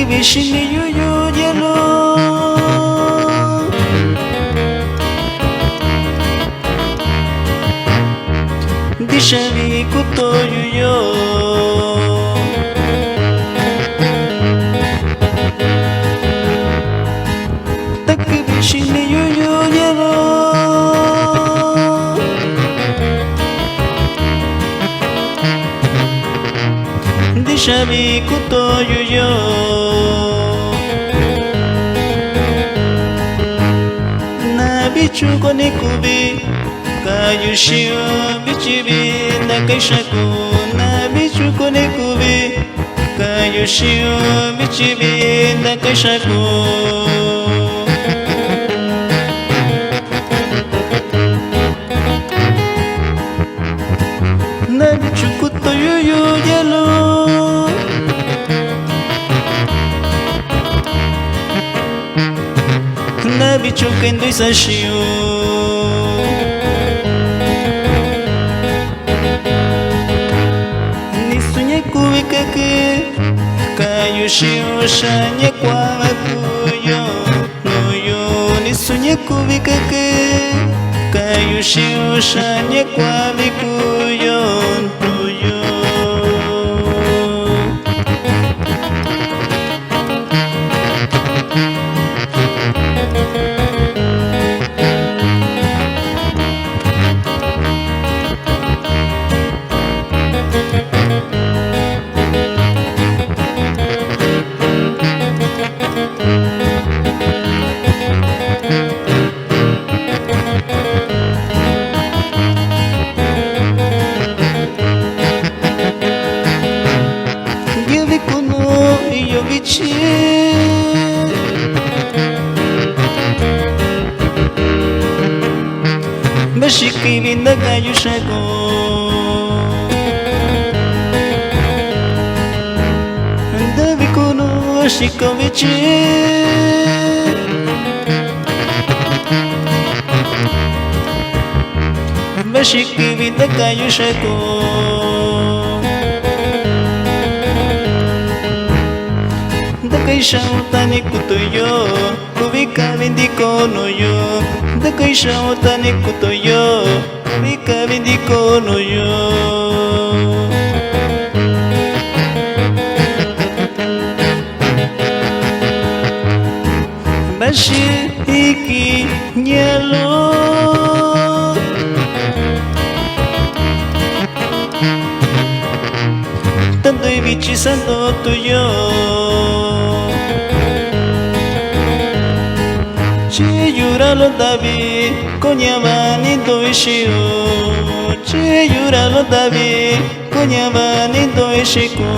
vishini yuyu yelo Dishavi kuto yuyo Tak vishini yuyu yelo Dishavi kuto yuyo Nabichu kone kubi Kayushio bichibi nakaishaku Nabichu kone kubi Kayushio bichibi nakaishaku Nabichu kuto yuyu yelo Nabichu kendo isashio Nisunye kuwikake Kayushio shanye kwa makuyo Noyo Nisunye kuwikake Kayushio shanye kwa mikuyo Noyo Yovichi Bashiki vinda kayushago Davikuno Shikovichi Bashiki vinda kayushago Dakaisha utani kutoyo Kubika vindiko no yo Dakaisha utani kutoyo Kubika vindiko no yo Bashi iki nyelo Tanto i bichi santo tuyo Chiyura lo davi Konyavani doishio Chiyura lo davi Konyavani doishiko